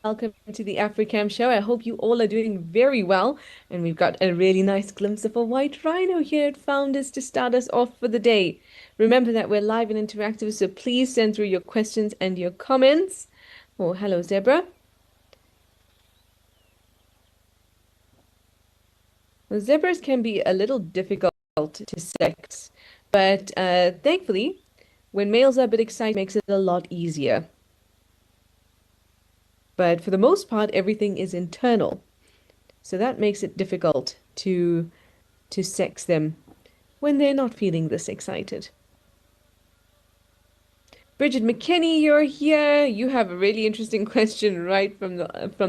Welcome to the Africam show. I hope you all are doing very well. And we've got a really nice glimpse of a white rhino here at Founders to start us off for the day. Remember that we're live and interactive, so please send through your questions and your comments. Oh, hello, Zebra. Well, zebras can be a little difficult to sex, but thankfully, when males are a bit excited, it makes it a lot easier. But for the most part, everything is internal. So that makes it difficult to sex them when they're not feeling this excited. Bridget McKinney, you're here. You have a really interesting question right from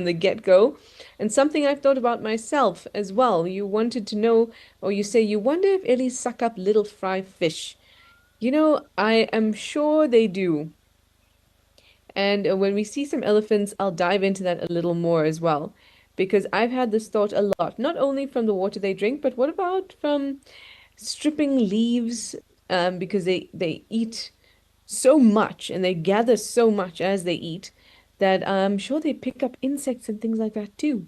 the get-go, and something I've thought about myself as well. You wanted to know, or you say you wonder if Ellies suck up little fry fish. I am sure they do. And when we see some elephants, I'll dive into that a little more as well, because I've had this thought a lot, not only from the water they drink, but what about from stripping leaves, because they eat so much and they gather so much as they eat that I'm sure they pick up insects and things like that too.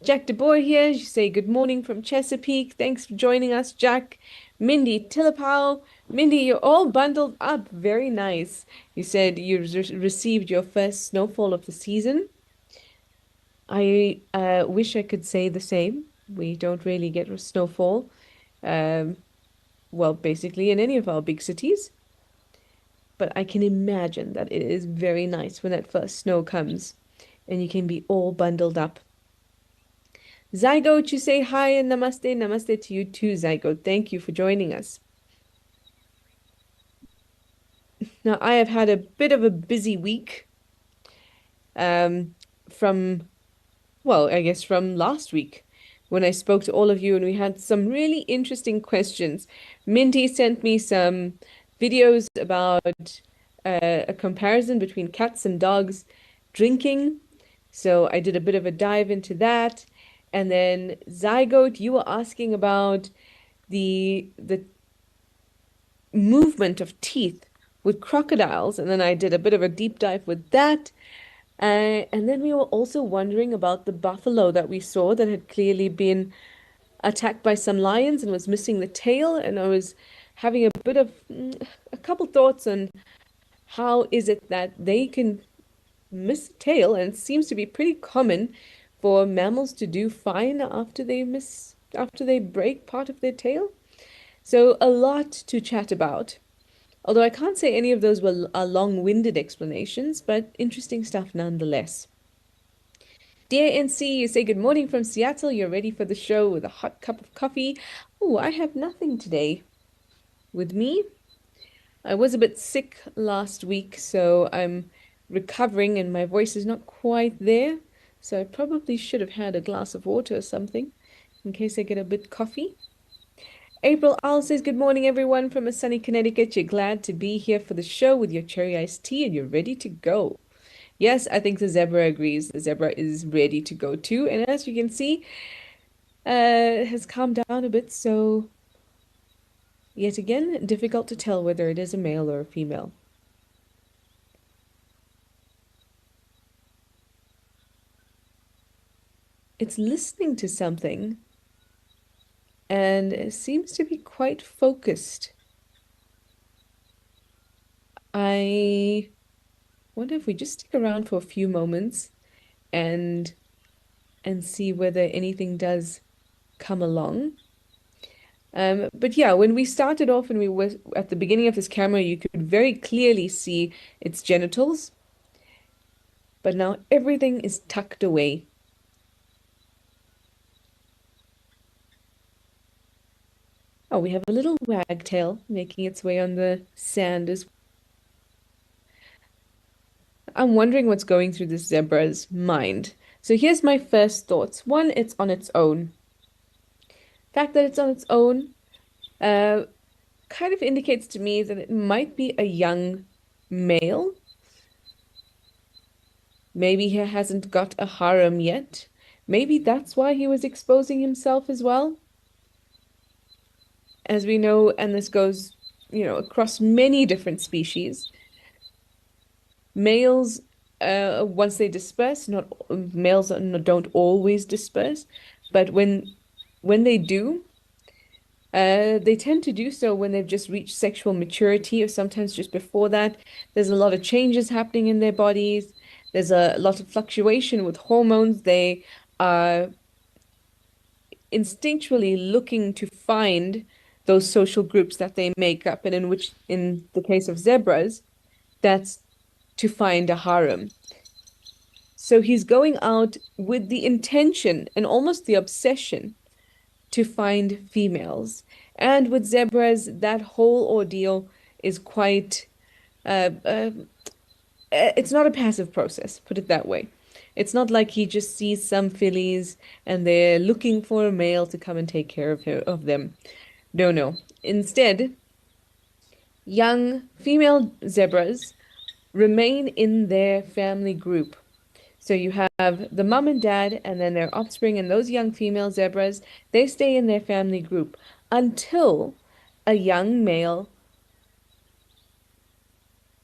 Jack DeBoer here. You say good morning from Chesapeake. Thanks for joining us, Jack. Mindy Tillapow. Mindy, you're all bundled up. Very nice. You said you received your first snowfall of the season. I wish I could say the same. We don't really get a snowfall. Um, well, basically in any of our big cities. But I can imagine that it is very nice when that first snow comes and you can be all bundled up. Zygote, you say hi and namaste. Namaste to you too, Zygote. Thank you for joining us. Now, I have had a bit of a busy week um, from, well, I guess from last week when I spoke to all of you and we had some really interesting questions. Minty sent me some videos about a comparison between cats and dogs drinking. So I did a bit of a dive into that. And then Zygote, you were asking about the movement of teeth with crocodiles, and then I did a bit of a deep dive with that. And then we were also wondering about the buffalo that we saw that had clearly been attacked by some lions and was missing the tail. And I was having a bit of a couple thoughts on how is it that they can miss a tail, and it seems to be pretty common for mammals to do fine after they break part of their tail. So a lot to chat about. Although I can't say any of those are long-winded explanations, but interesting stuff nonetheless. Dear NC, you say good morning from Seattle. You're ready for the show with a hot cup of coffee. Oh, I have nothing today with me. I was a bit sick last week, so I'm recovering and my voice is not quite there. So I probably should have had a glass of water or something in case I get a bit coffee. April Owl says, good morning, everyone from a sunny Connecticut. You're glad to be here for the show with your cherry iced tea and you're ready to go. Yes, I think the zebra agrees. The zebra is ready to go too. And as you can see, it has calmed down a bit. So, yet again, difficult to tell whether it is a male or a female. It's listening to something and it seems to be quite focused. I wonder if we just stick around for a few moments and see whether anything does come along. But yeah, when we started off and we were at the beginning of this camera, you could very clearly see its genitals, but now everything is tucked away. Oh, we have a little wagtail making its way on the sand as I'm wondering what's going through this zebra's mind. So here's my first thoughts. One, it's on its own. The fact that it's on its own uh, kind of indicates to me that it might be a young male. Maybe he hasn't got a harem yet. Maybe that's why he was exposing himself as well. As we know, and this goes, across many different species, males once they disperse, not males don't always disperse, but when they do, they tend to do so when they've just reached sexual maturity, or sometimes just before that. There's a lot of changes happening in their bodies. There's a lot of fluctuation with hormones. They are instinctually looking to find those social groups that they make up, and in which, in the case of zebras, that's to find a harem. So he's going out with the intention and almost the obsession to find females. And with zebras, that whole ordeal is quite, uh, uh, it's not a passive process, put it that way. It's not like he just sees some fillies and they're looking for a male to come and take care of them. No, no. Instead, young female zebras remain in their family group. So you have the mom and dad, and then their offspring, and those young female zebras, they stay in their family group until a young male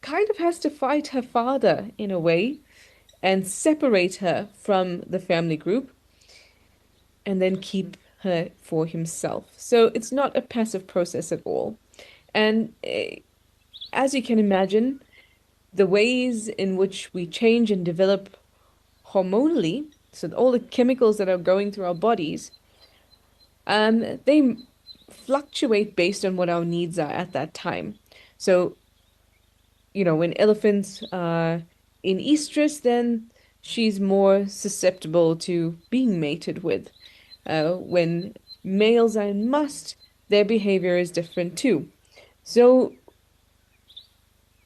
kind of has to fight her father in a way and separate her from the family group and then keep her for himself. So it's not a passive process at all. And as you can imagine, the ways in which we change and develop hormonally, so all the chemicals that are going through our bodies, they fluctuate based on what our needs are at that time. So, when elephants are in estrus, then she's more susceptible to being mated with. When males are in must, their behavior is different too. So,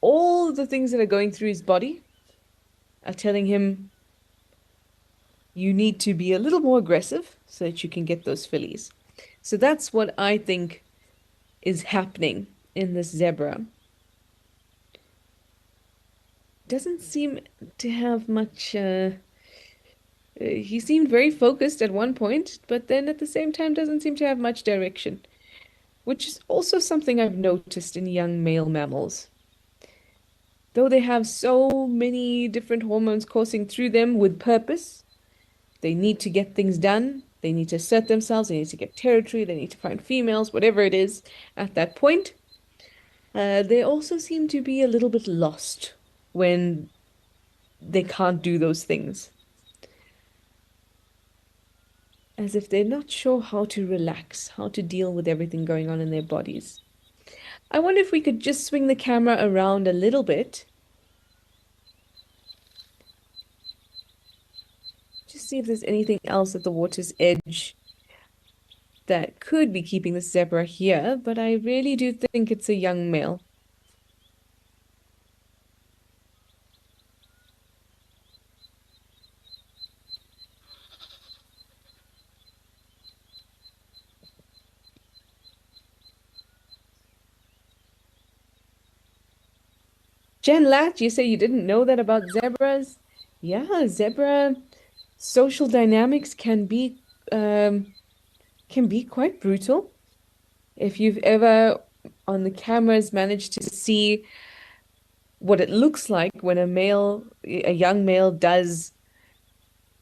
all the things that are going through his body are telling him you need to be a little more aggressive so that you can get those fillies. So that's what I think is happening in this zebra. Doesn't seem to have much. He seemed very focused at one point, but then at the same time doesn't seem to have much direction, which is also something I've noticed in young male mammals. Though they have so many different hormones coursing through them with purpose, they need to get things done. They need to assert themselves. They need to get territory. They need to find females, whatever it is at that point. They also seem to be a little bit lost when they can't do those things, as if they're not sure how to relax, how to deal with everything going on in their bodies. I wonder if we could just swing the camera around a little bit, just see if there's anything else at the water's edge that could be keeping the zebra here, but I really do think it's a young male. Jen Lat, you say you didn't know that about zebras? Yeah, zebra social dynamics can be quite brutal. If you've ever on the cameras managed to see what it looks like when a young male does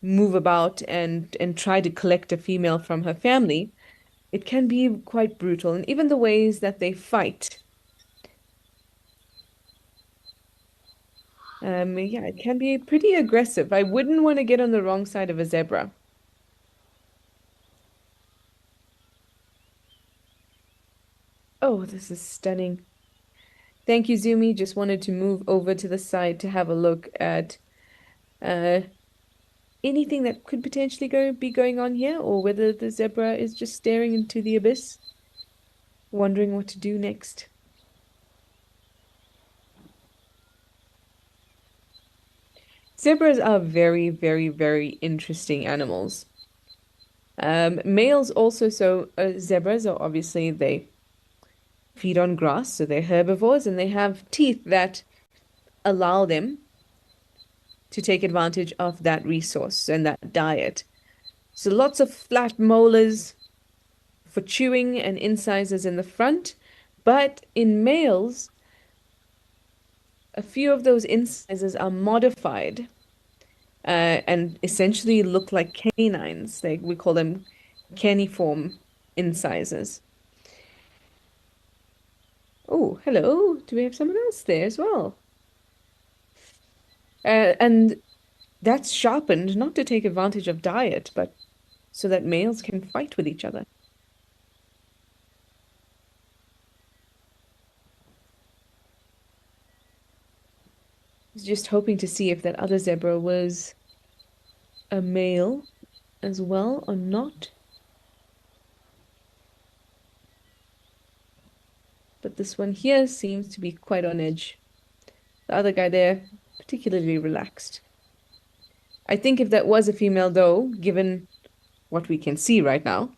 move about and try to collect a female from her family, it can be quite brutal. And even the ways that they fight, yeah, it can be pretty aggressive. I wouldn't want to get on the wrong side of a zebra. Oh, this is stunning. Thank you, Zumi. Just wanted to move over to the side to have a look at uh, anything that could potentially be going on here, or whether the zebra is just staring into the abyss, wondering what to do next. Zebras are very, very, very interesting animals. Males also, so zebras are obviously they feed on grass, so they're herbivores, and they have teeth that allow them to take advantage of that resource and that diet. So lots of flat molars for chewing and incisors in the front, but in males, a few of those incisors are modified and essentially look like canines. We call them caniform incisors. Oh, hello. Do we have someone else there as well? And that's sharpened not to take advantage of diet, but so that males can fight with each other. I was just hoping to see if that other zebra was a male as well or not. But this one here seems to be quite on edge. The other guy there, particularly relaxed. I think if that was a female, though, given what we can see right now,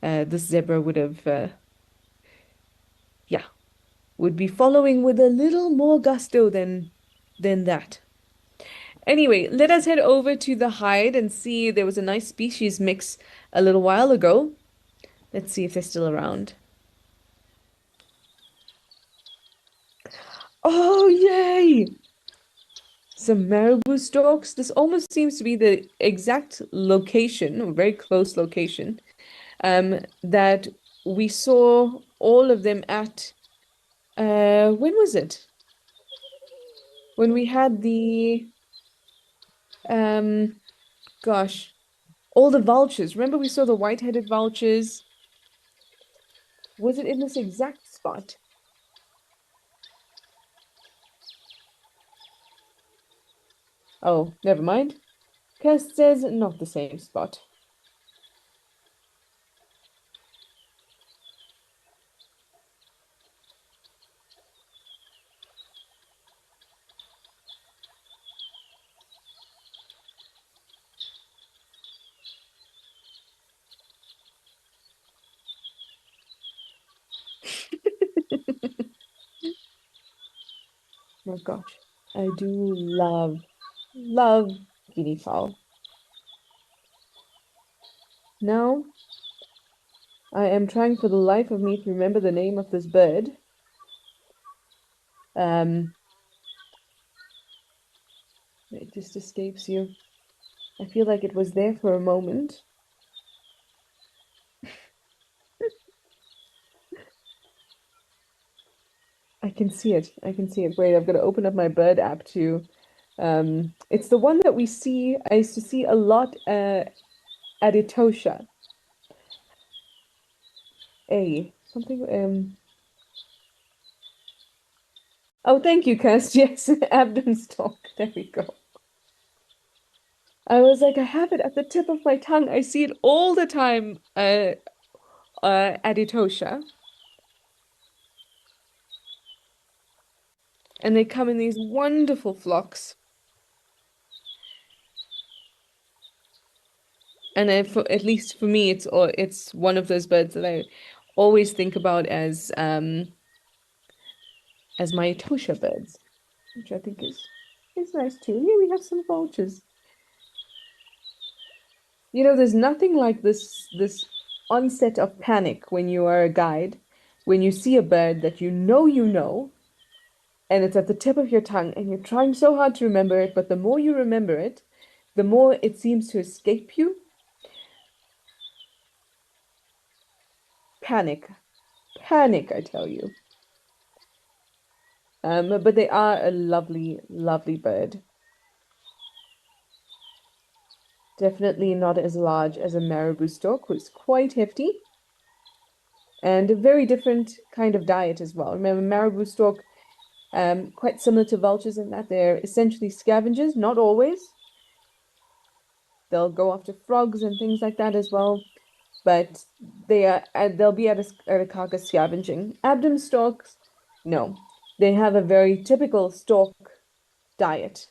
this zebra would have, yeah, would be following with a little more gusto than that. Anyway, let us head over to the hide and see. There was a nice species mix a little while ago. Let's see if they're still around. Oh, yay! Some marabou stalks. This almost seems to be the exact location, or very close location, that we saw all of them at. When was it? When we had um, gosh, all the vultures. Remember we saw the white-headed vultures? Was it in this exact spot? Oh, never mind. Kirst says not the same spot. Oh gosh, I do love guinea fowl. Now, I am trying for the life of me to remember the name of this bird. Um, it just escapes you. I feel like it was there for a moment. I can see it. I can see it. Wait, I've got to open up my bird app too. It's the one that we see. I used to see a lot at Etosha. A something. Oh, thank you, Kirst. Yes, Abdon stalk. There we go. I was like, I have it at the tip of my tongue. I see it all the time at Etosha. And they come in these wonderful flocks. And then at least for me, it's one of those birds that I always think about as my Etosha birds, which I think is nice too. Here we have some vultures. You know, there's nothing like this onset of panic when you are a guide, when you see a bird that you know, and it's at the tip of your tongue, and you're trying so hard to remember it, but the more you remember it, the more it seems to escape you. Panic. Panic, I tell you. But they are a lovely, lovely bird. Definitely not as large as a marabou stork, who's quite hefty, and a very different kind of diet as well. Remember, marabou stork, quite similar to vultures in that they're essentially scavengers, not always. They'll go after frogs and things like that as well, but they'll be at a carcass scavenging. Abdom storks, no, they have a very typical stork diet.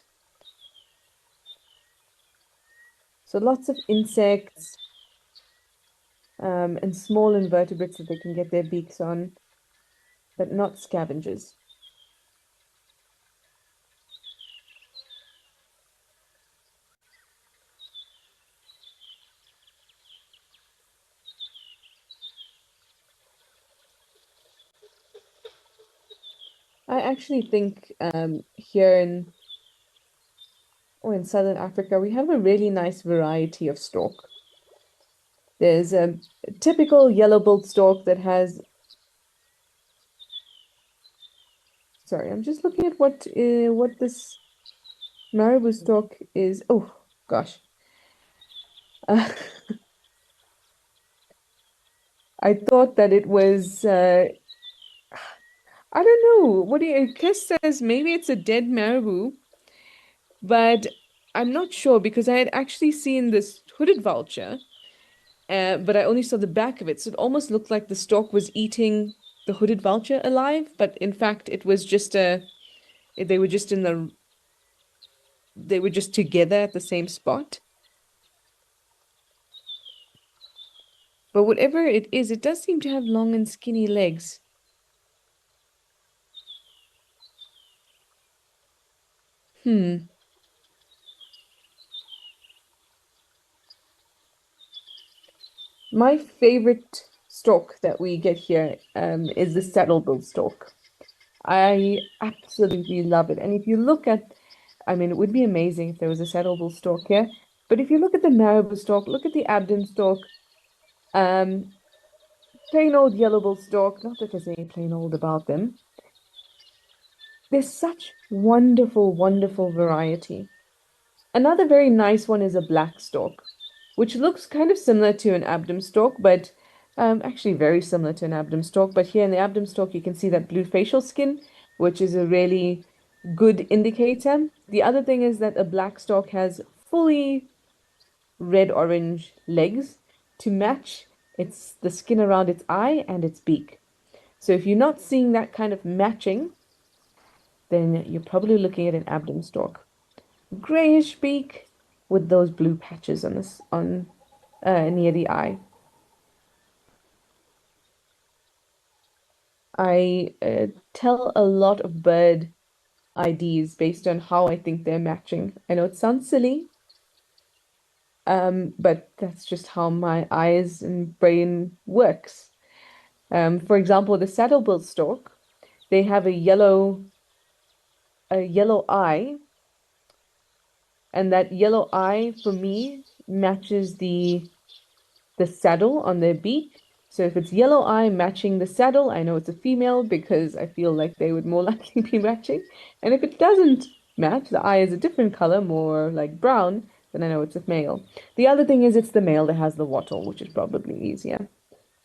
So lots of insects, and small invertebrates that they can get their beaks on, but not scavengers. I actually think here in Southern Africa we have a really nice variety of stork. There's a typical yellow-billed stork that has, sorry, I'm just looking at what this marabou stork is. Oh gosh. Uh, I thought that it was I don't know. What do you Kiss says maybe it's a dead marabou, but I'm not sure because I had actually seen this hooded vulture, but I only saw the back of it. So it almost looked like the stork was eating the hooded vulture alive, but in fact it was just a they were just in the they were just together at the same spot. But whatever it is, it does seem to have long and skinny legs. Hmm. My favorite stork that we get here is the saddle-billed stork. I absolutely love it. And if you look at, I mean, it would be amazing if there was a saddle-billed stork here. But if you look at the marabou stork, look at the Abden stork, um, plain old yellow-billed stork, not that there's any plain old about them. There's such wonderful, wonderful variety. Another very nice one is a black stork, which looks kind of similar to an Abdom stork, but actually very similar to an Abdom stork. But here in the Abdom stork, you can see that blue facial skin, which is a really good indicator. The other thing is that a black stork has fully red-orange legs to match the skin around its eye and its beak. So if you're not seeing that kind of matching, then you're probably looking at an Abdom stork. Grayish beak with those blue patches on this on near the eye. I tell a lot of bird IDs based on how I think they're matching. I know it sounds silly, but that's just how my eyes and brain works. For example, the saddle-billed stork, they have a yellow eye, and that yellow eye for me matches the saddle on their beak. So if it's yellow eye matching the saddle, I know it's a female because I feel like they would more likely be matching. And if it doesn't match, the eye is a different color, more like brown, then I know it's a male. The other thing is it's the male that has the wattle, which is probably easier.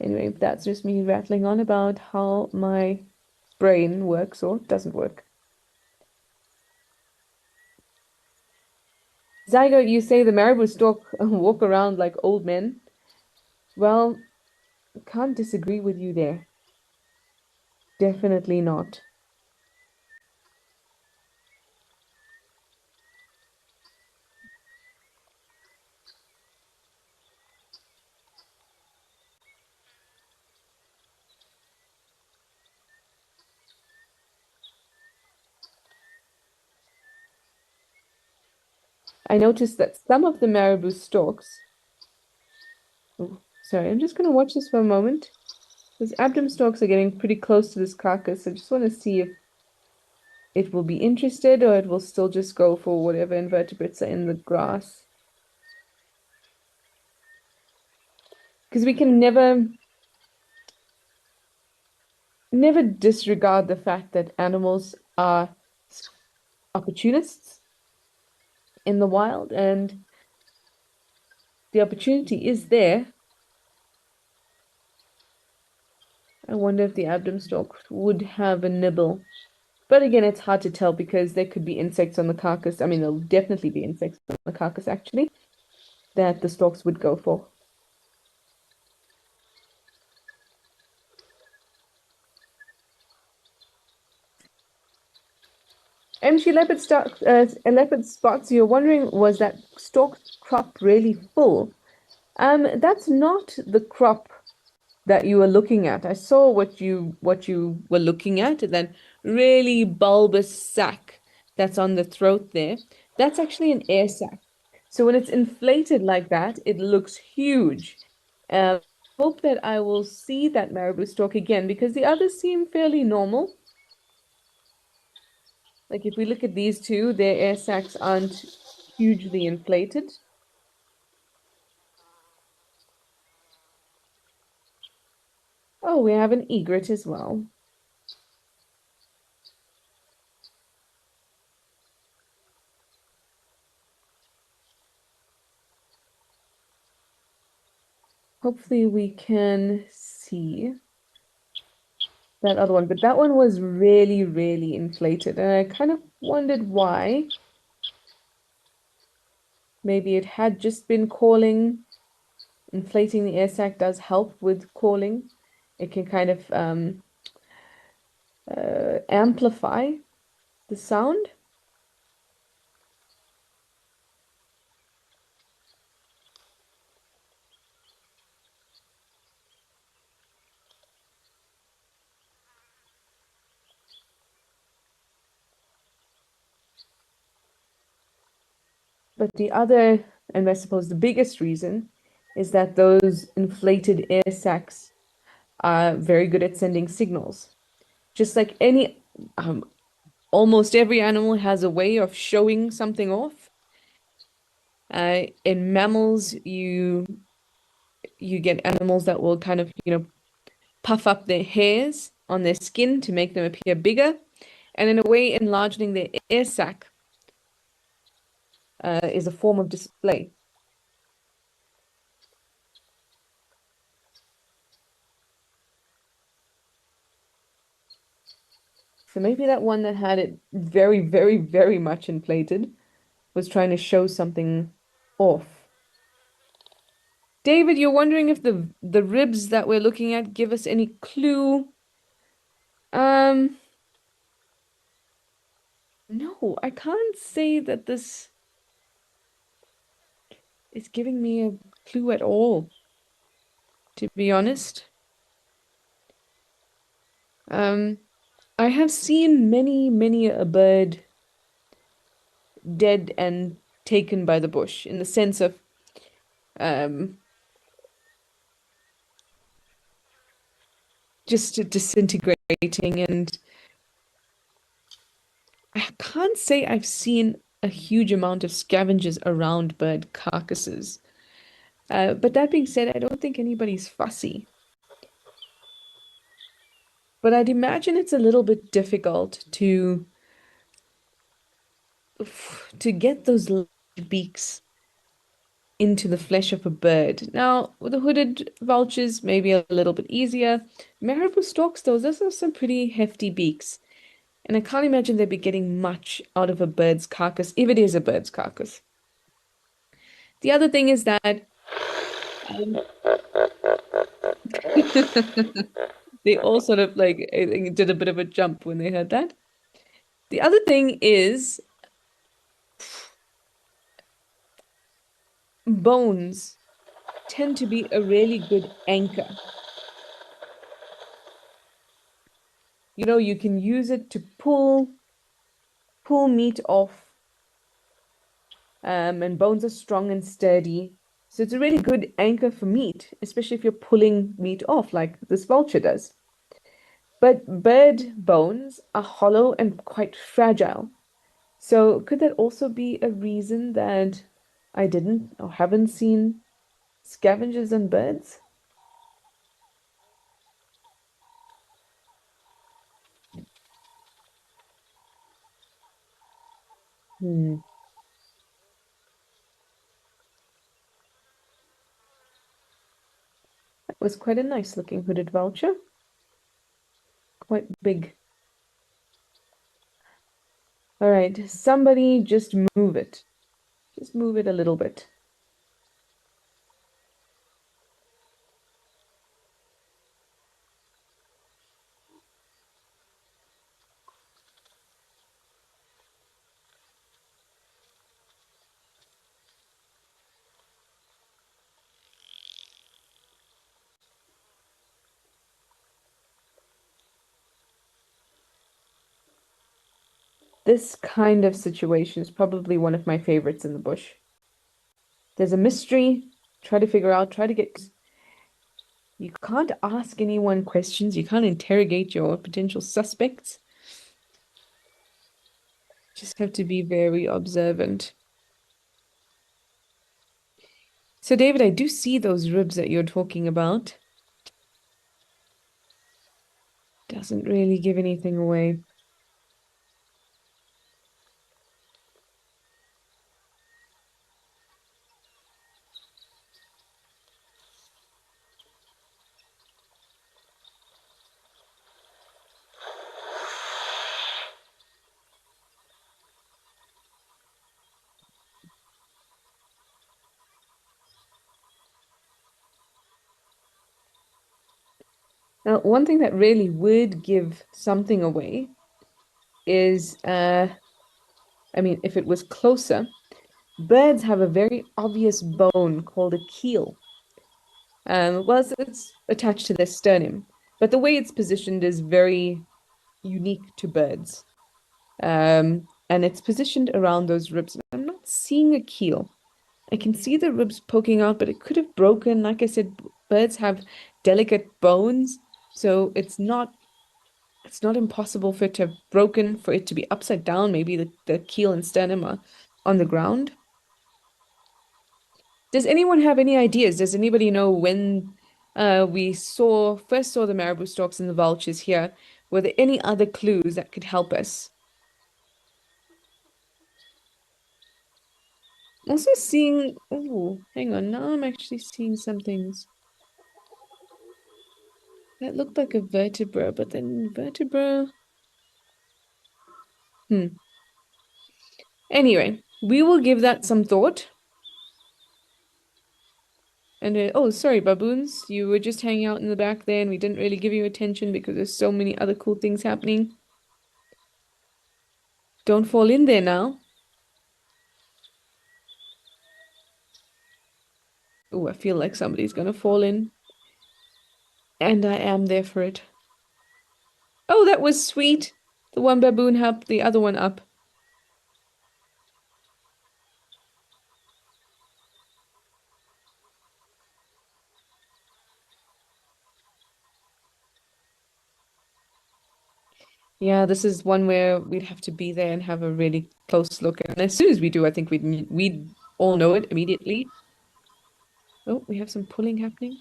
Anyway, that's just me rattling on about how my brain works or doesn't work. Zygo, you say the marabou stork walk around like old men. Well, can't disagree with you there. Definitely not. I noticed that some of the marabou storks, oh, sorry, I'm just going to watch this for a moment. Those Abdom storks are getting pretty close to this carcass. I just want to see if it will be interested or it will still just go for whatever invertebrates are in the grass. Because we can never disregard the fact that animals are opportunists in the wild and the opportunity is there. I wonder if the Abdom stork would have a nibble. But again, it's hard to tell because there could be insects on the carcass. I mean, there'll definitely be insects on the carcass actually that the storks would go for. MC leopard spots, you're wondering, was that stalk crop really full? That's not the crop that you were looking at. I saw what you were looking at, that really bulbous sac that's on the throat there. That's actually an air sac. So when it's inflated like that, it looks huge. Hope that I will see that marabou stalk again because the others seem fairly normal. Like if we look at these two, their air sacs aren't hugely inflated. Oh, we have an egret as well. Hopefully we can see that other one, but that one was really, really inflated, and I kind of wondered why. Maybe it had just been calling. Inflating the air sac does help with calling. It can kind of amplify the sound. But the other, and I suppose the biggest reason, is that those inflated air sacs are very good at sending signals. Just like almost every animal has a way of showing something off. In mammals, you get animals that will kind of, puff up their hairs on their skin to make them appear bigger, and in a way, enlarging their air sac is a form of display. So maybe that one that had it very, very, very much inflated was trying to show something off. David, you're wondering if the ribs that we're looking at give us any clue? Um, no, I can't say that this is giving me a clue at all, to be honest. Um, I have seen many, many a bird dead and taken by the bush in the sense of um just disintegrating, and I can't say I've seen a huge amount of scavengers around bird carcasses. But that being said, I don't think anybody's fussy. But I'd imagine it's a little bit difficult to get those large beaks into the flesh of a bird. Now, with the hooded vultures, maybe a little bit easier. Marabou storks, those are some pretty hefty beaks. And I can't imagine they'd be getting much out of a bird's carcass, if it is a bird's carcass. The other thing is that um, they all sort of like I think, did a bit of a jump when they heard that. The other thing is bones tend to be a really good anchor. You can use it to pull meat off, and bones are strong and sturdy. So it's a really good anchor for meat, especially if you're pulling meat off like this vulture does. But bird bones are hollow and quite fragile. So could that also be a reason that I didn't or haven't seen scavengers on birds? Hmm. That was quite a nice looking hooded vulture. Quite big. All right, somebody just move it. Just move it a little bit. This kind of situation is probably one of my favorites in the bush. There's a mystery, try to figure out, try to get. You can't ask anyone questions, you can't interrogate your potential suspects. Just have to be very observant. So, David, I do see those ribs that you're talking about. Doesn't really give anything away. Now, one thing that really would give something away is, I mean, if it was closer, birds have a very obvious bone called a keel. Well, it's attached to their sternum, but the way it's positioned is very unique to birds. And it's positioned around those ribs. I'm not seeing a keel. I can see the ribs poking out, but it could have broken. Like I said, birds have delicate bones, so it's not impossible for it to have broken, for it to be upside down. Maybe the keel and sternum are on the ground. Does anyone have any ideas? Does anybody know when we first saw the marabou storks and the vultures here? Were there any other clues that could help us? Also seeing, oh, hang on, now I'm actually seeing some things that looked like a vertebra, but then vertebra. Hmm. Anyway, we will give that some thought. And oh, sorry, baboons, you were just hanging out in the back there, and we didn't really give you attention because there's so many other cool things happening. Don't fall in there now. Oh, I feel like somebody's gonna fall in, and I am there for it. Oh, that was sweet. The one baboon helped the other one up. Yeah, this is one where we'd have to be there and have a really close look. And as soon as we do, I think we'd all know it immediately. Oh, we have some pulling happening.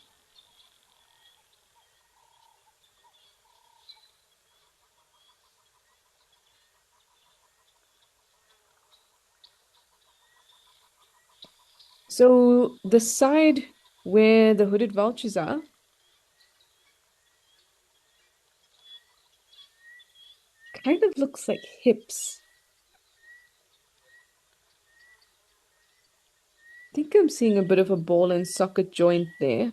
So the side where the hooded vultures are kind of looks like hips. I think I'm seeing a bit of a ball and socket joint there,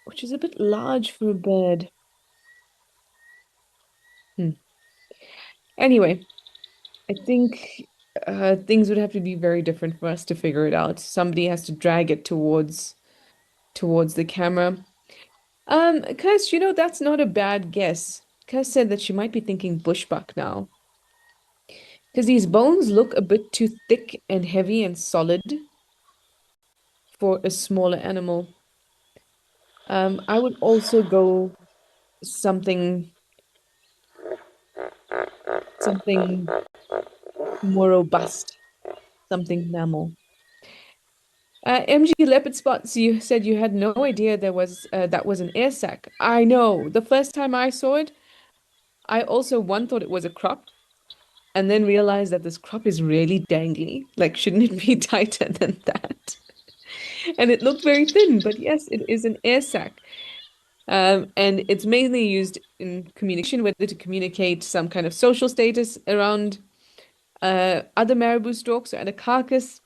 which is a bit large for a bird. Hmm. Anyway, I think things would have to be very different for us to figure it out. Somebody has to drag it towards the camera. Cuz that's not a bad guess. Cuz said that she might be thinking bushbuck now. Because these bones look a bit too thick and heavy and solid for a smaller animal. I would also go something something more robust, something mammal. MG leopard spots, you said you had no idea that was an air sac. I know. The first time I saw it, I also one thought it was a crop, and then realized that this crop is really dangly. Like, shouldn't it be tighter than that? And it looked very thin, but yes, it is an air sac. And it's mainly used in communication, whether to communicate some kind of social status around other marabou storks and a carcass.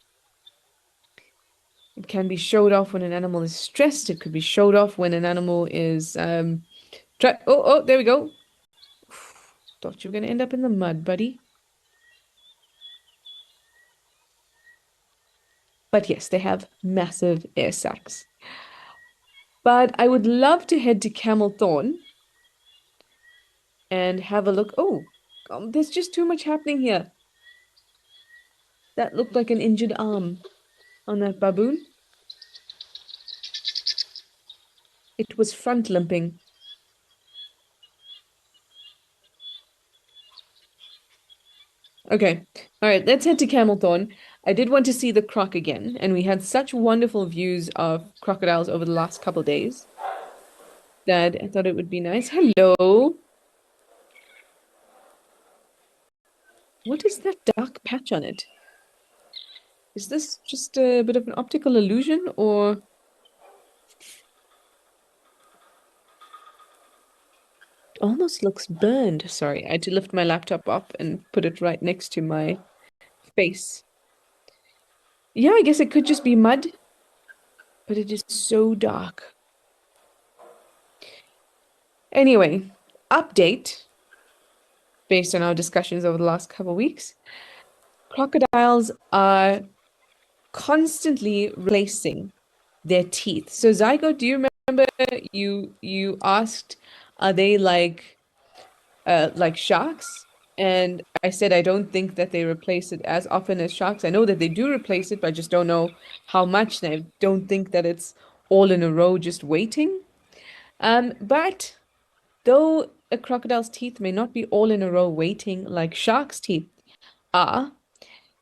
It can be showed off when an animal is stressed. It could be showed off when an animal is oh, there we go. Thought you were gonna end up in the mud, buddy. But yes, they have massive air sacs. But I would love to head to Camel Thorn and have a look. Oh, there's just too much happening here. That looked like an injured arm on that baboon. It was front limping. Okay. All right, let's head to Camelthorn. I did want to see the croc again, and we had such wonderful views of crocodiles over the last couple of days that I thought it would be nice. Hello. What is that dark patch on it? Is this just a bit of an optical illusion or almost looks burned? Sorry, I had to lift my laptop up and put it right next to my face. Yeah, I guess it could just be mud, but it is so dark. Anyway, update based on our discussions over the last couple of weeks. Crocodiles are constantly replacing their teeth. So Zygo, do you remember you asked, are they like sharks? And I said I don't think that they replace it as often as sharks. I know that they do replace it, but I just don't know how much. And I don't think that it's all in a row just waiting. But though a crocodile's teeth may not be all in a row waiting like shark's teeth are,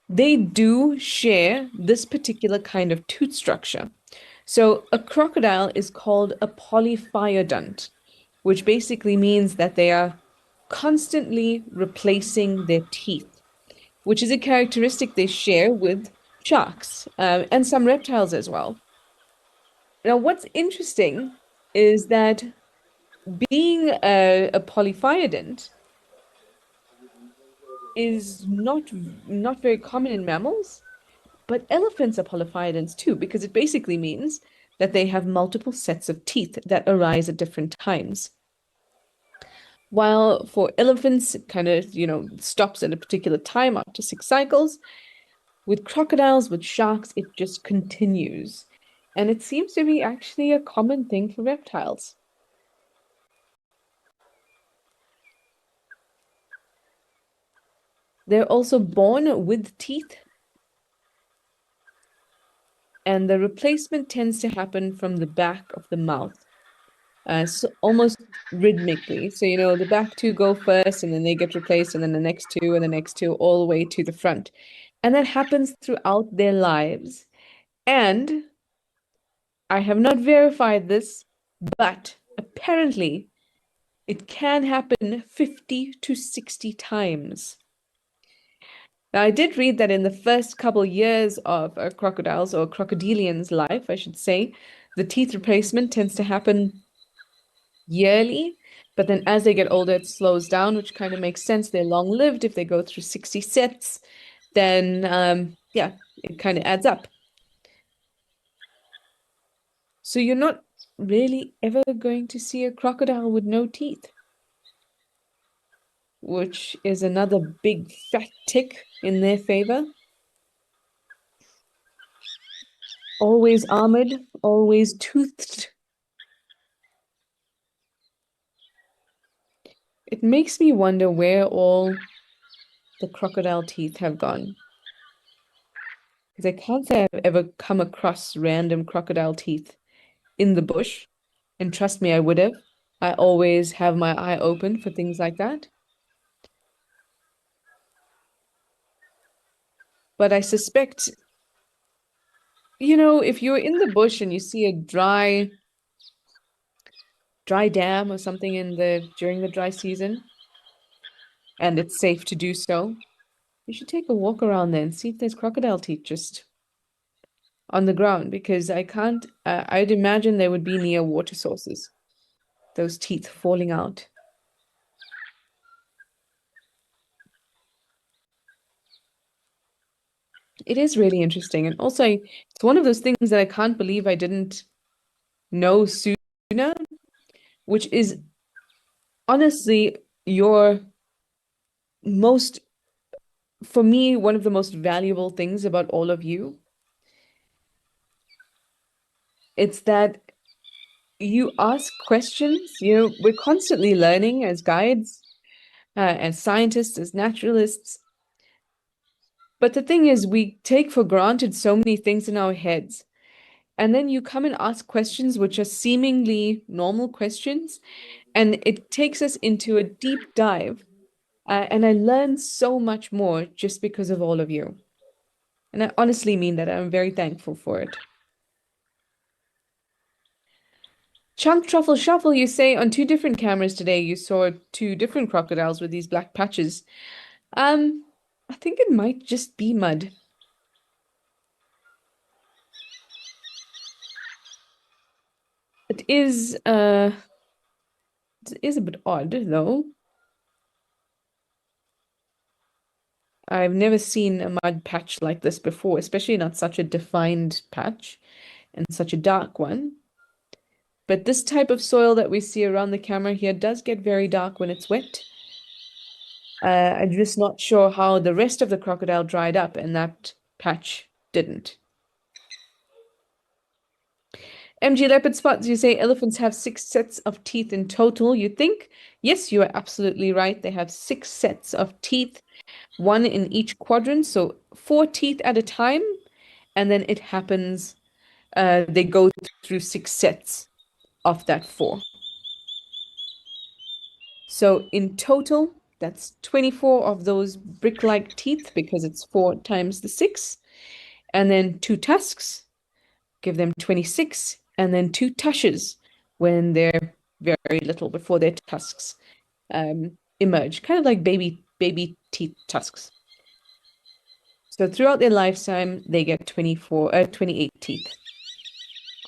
they do share this particular kind of tooth structure. So a crocodile is called a polyphyodont, which basically means that they are constantly replacing their teeth, which is a characteristic they share with sharks and some reptiles as well. Now, what's interesting is that being a polyphyodont is not very common in mammals, but elephants are polyphyodonts too, because it basically means that they have multiple sets of teeth that arise at different times. While for elephants, it kind of, stops at a particular time after 6 cycles. With crocodiles, with sharks, it just continues. And it seems to be actually a common thing for reptiles. They're also born with teeth, and the replacement tends to happen from the back of the mouth, so almost rhythmically. So, the back two go first, and then they get replaced, and then the next two, and the next two, all the way to the front. And that happens throughout their lives. And I have not verified this, but apparently it can happen 50 to 60 times. Now, I did read that in the first couple years of a crocodile's or crocodilian's life, I should say, the teeth replacement tends to happen yearly, but then as they get older, it slows down, which kind of makes sense. They're long-lived. If they go through 60 sets, then yeah, it kind of adds up. So you're not really ever going to see a crocodile with no teeth, which is another big fat tick in their favor. Always armored, always toothed. It makes me wonder where all the crocodile teeth have gone. Because I can't say I've ever come across random crocodile teeth in the bush. And trust me, I would have. I always have my eye open for things like that. But I suspect, if you're in the bush and you see a dry dam or something during the dry season, and it's safe to do so, you should take a walk around there and see if there's crocodile teeth just on the ground, because I can't, I'd imagine they would be near water sources, those teeth falling out. It is really interesting. And also, it's one of those things that I can't believe I didn't know sooner, which is honestly your most, for me, one of the most valuable things about all of you. It's that you ask questions. We're constantly learning as guides, as scientists, as naturalists. But the thing is, we take for granted so many things in our heads. And then you come and ask questions which are seemingly normal questions, and it takes us into a deep dive And I learned so much more just because of all of you. And I honestly mean that. I'm very thankful for it. Chunk Truffle Shuffle, you say on two different cameras today you saw two different crocodiles with these black patches. Um, I think it might just be mud. It is it is a bit odd though. I've never seen a mud patch like this before, especially not such a defined patch and such a dark one. But this type of soil that we see around the camera here does get very dark when it's wet. I'm just not sure how the rest of the crocodile dried up and that patch didn't. MG Leopard Spots, you say elephants have 6 sets of teeth in total, you think? Yes, you are absolutely right. They have 6 sets of teeth, one in each quadrant, so 4 teeth at a time, and then it happens, they go through 6 sets of that four. So in total, that's 24 of those brick-like teeth because it's 4 times the 6, and then 2 tusks, give them 26, and then 2 tushes when they're very little before their tusks emerge, kind of like baby teeth tusks. So throughout their lifetime, they get 28 teeth.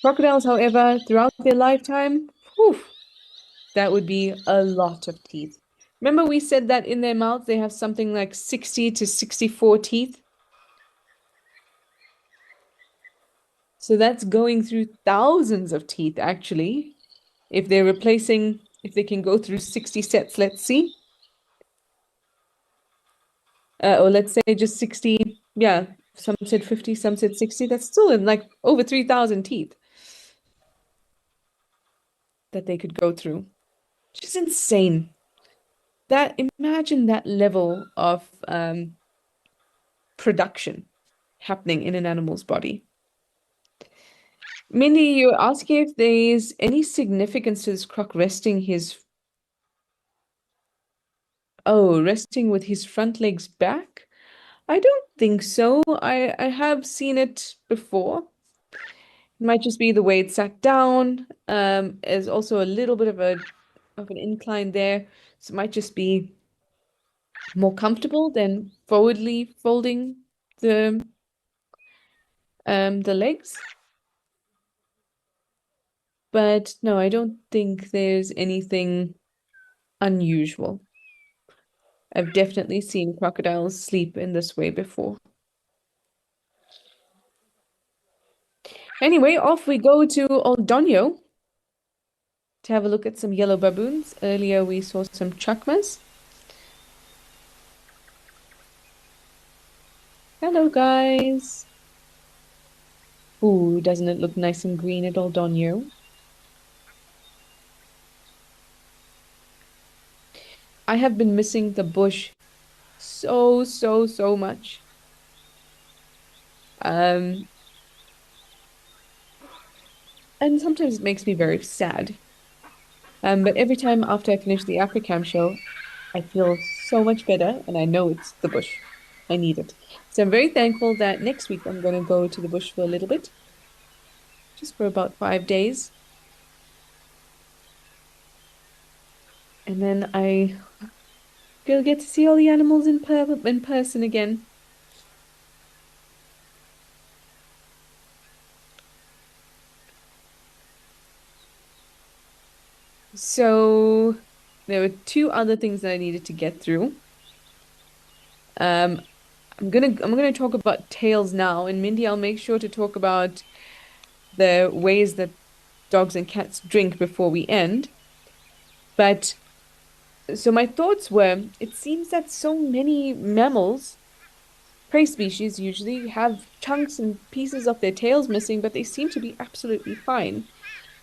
Crocodiles, however, throughout their lifetime, whew, that would be a lot of teeth. Remember we said that in their mouth they have something like 60 to 64 teeth? So that's going through thousands of teeth, actually. If they can go through 60 sets, let's see. Or let's say just 60, yeah, some said 50, some said 60. That's still in like over 3,000 teeth that they could go through. Which is insane. Imagine that level of production happening in an animal's body. Mindy, you're asking if there's any significance to this croc resting with his front legs back? I don't think so. I have seen it before. It might just be the way it sat down. There's also a little bit of an incline there, so it might just be more comfortable than forwardly folding the the legs. But no, I don't think there's anything unusual. I've definitely seen crocodiles sleep in this way before. Anyway, off we go to Old Donyo to have a look at some yellow baboons. Earlier we saw some chakmas. Hello, guys. Ooh, doesn't it look nice and green at Old Donyo? I have been missing the bush so much. Um, and sometimes it makes me very sad. But every time after I finish the Africam show, I feel so much better, and I know it's the bush. I need it. So I'm very thankful that next week I'm going to go to the bush for a little bit, just for about 5 days. And then I will get to see all the animals in person again. So there were two other things that I needed to get through. Um, I'm gonna talk about tails now, and Mindy, I'll make sure to talk about the ways that dogs and cats drink before we end. But so my thoughts were, it seems that so many mammals, prey species usually, have chunks and pieces of their tails missing, but they seem to be absolutely fine.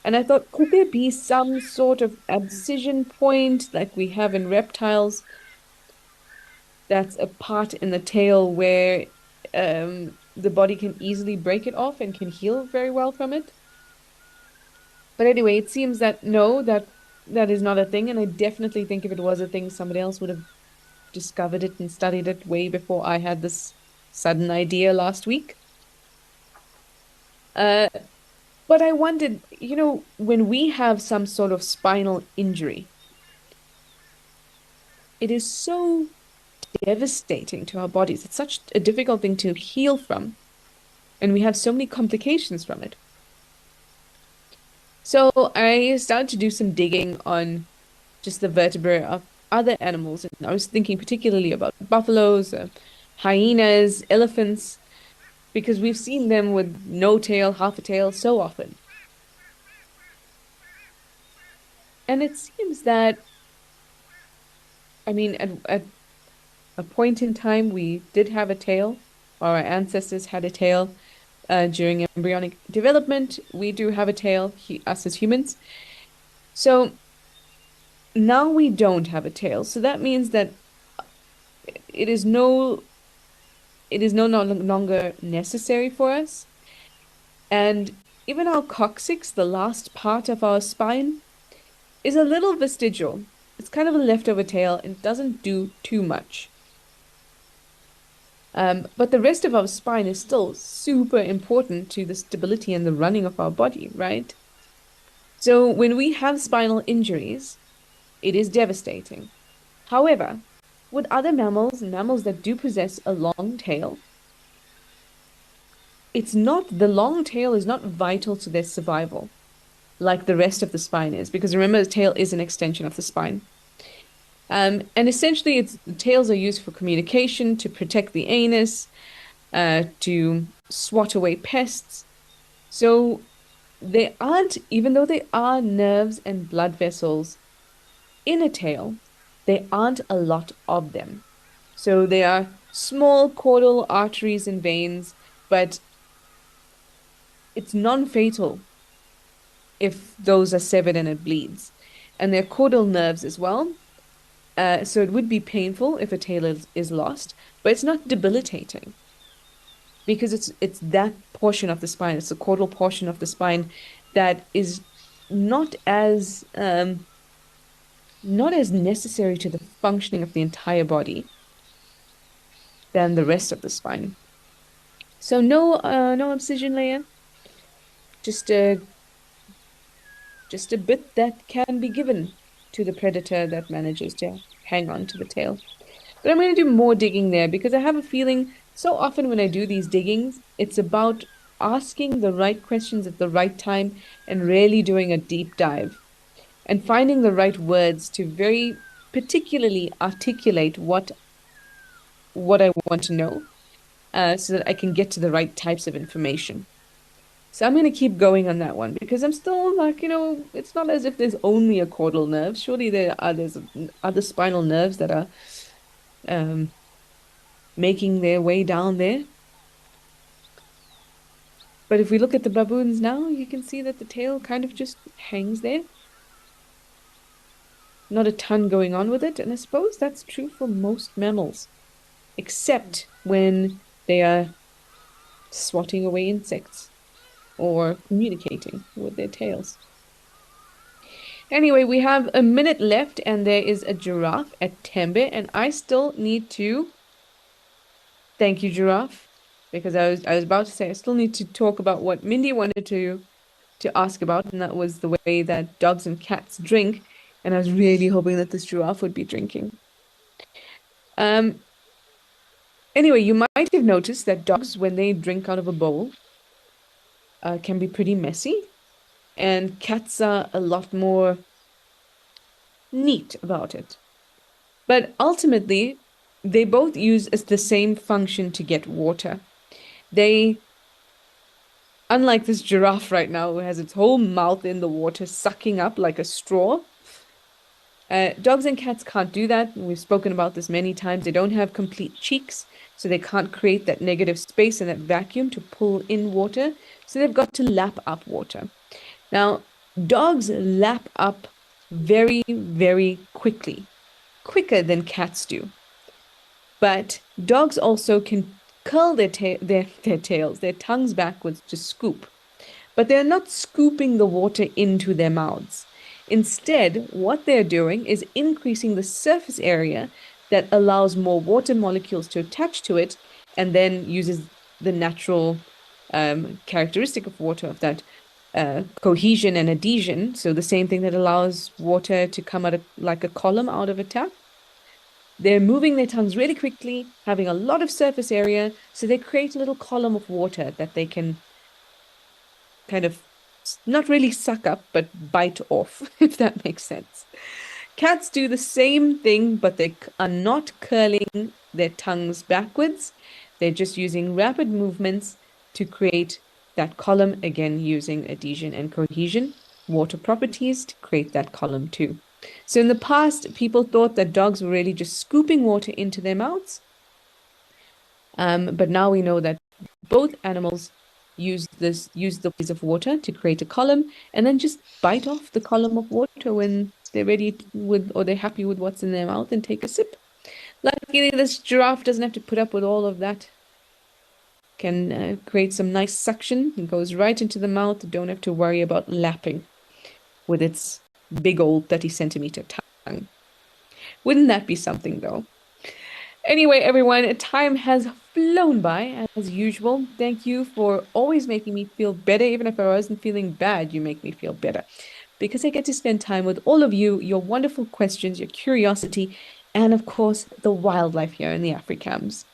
And I thought, could there be some sort of abscission point like we have in reptiles that's a part in the tail where the body can easily break it off and can heal very well from it? But anyway, it seems that no, that is not a thing, and I definitely think if it was a thing, somebody else would have discovered it and studied it way before I had this sudden idea last week. Uh, but I wondered, when we have some sort of spinal injury, it is so devastating to our bodies. It's such a difficult thing to heal from, and we have so many complications from it. So I started to do some digging on just the vertebrae of other animals, and I was thinking particularly about buffaloes, hyenas, elephants, because we've seen them with no tail, half a tail so often. And it seems that, I mean, at a point in time, we did have a tail, or our ancestors had a tail during embryonic development. We do have a tail, us as humans. So now we don't have a tail. So that means that it is no longer necessary for us. And even our coccyx, the last part of our spine, is a little vestigial. It's kind of a leftover tail and doesn't do too much. But the rest of our spine is still super important to the stability and the running of our body, right? So when we have spinal injuries, it is devastating. However, with other mammals, mammals that do possess a long tail, the long tail is not vital to their survival like the rest of the spine is, because remember, the tail is an extension of the spine. And essentially, the tails are used for communication, to protect the anus, to swat away pests. So they aren't, even though they are nerves and blood vessels in a tail, there aren't a lot of them. So they are small caudal arteries and veins, but it's non-fatal if those are severed and it bleeds. And they're caudal nerves as well. So it would be painful if a tail is lost, but it's not debilitating because it's that portion of the spine, it's the caudal portion of the spine that is not as necessary to the functioning of the entire body than the rest of the spine. So no incision layer, just a bit that can be given to the predator that manages to hang on to the tail. But I'm going to do more digging there because I have a feeling so often when I do these diggings, it's about asking the right questions at the right time and really doing a deep dive and finding the right words to very particularly articulate what I want to know, so that I can get to the right types of information. So I'm going to keep going on that one because I'm still like, it's not as if there's only a caudal nerve. Surely there's other spinal nerves that are making their way down there. But if we look at the baboons now, you can see that the tail kind of just hangs there. Not a ton going on with it, and I suppose that's true for most mammals, except when they are swatting away insects or communicating with their tails. Anyway, we have a minute left, and there is a giraffe at Tembe, and I still need to thank you, giraffe, because I was about to say I still need to talk about what Mindy wanted to ask about, and that was the way that dogs and cats drink, and I was really hoping that this giraffe would be drinking. Anyway, you might have noticed that dogs, when they drink out of a bowl, can be pretty messy, and cats are a lot more neat about it. But ultimately, they both use the same function to get water. Unlike this giraffe right now, who has its whole mouth in the water, sucking up like a straw, dogs and cats can't do that. We've spoken about this many times. They don't have complete cheeks, so they can't create that negative space and that vacuum to pull in water. So they've got to lap up water. Now, dogs lap up very, very quickly, quicker than cats do. But dogs also can curl their tails, their tongues backwards to scoop. But they're not scooping the water into their mouths. Instead, what they're doing is increasing the surface area that allows more water molecules to attach to it and then uses the natural characteristic of water of that cohesion and adhesion. So the same thing that allows water to come out like a column out of a tap. They're moving their tongues really quickly, having a lot of surface area, so they create a little column of water that they can kind of not really suck up, but bite off, if that makes sense. Cats do the same thing, but they are not curling their tongues backwards. They're just using rapid movements to create that column, again, using adhesion and cohesion, water properties to create that column too. So in the past, people thought that dogs were really just scooping water into their mouths. But now we know that both animals use the bodies of water to create a column and then just bite off the column of water when they're ready with or they're happy with what's in their mouth and take a sip. Luckily, this giraffe doesn't have to put up with all of that. Can create some nice suction. It goes right into the mouth. Don't have to worry about lapping with its big old 30-centimeter tongue. Wouldn't that be something, though? Anyway, everyone, time has flown by as usual. Thank you for always making me feel better. Even if I wasn't feeling bad, you make me feel better because I get to spend time with all of you, your wonderful questions, your curiosity, and of course, the wildlife here in the Africams.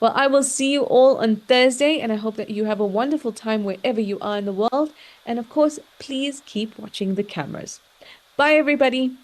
Well, I will see you all on Thursday, and I hope that you have a wonderful time wherever you are in the world. And of course, please keep watching the cameras. Bye, everybody.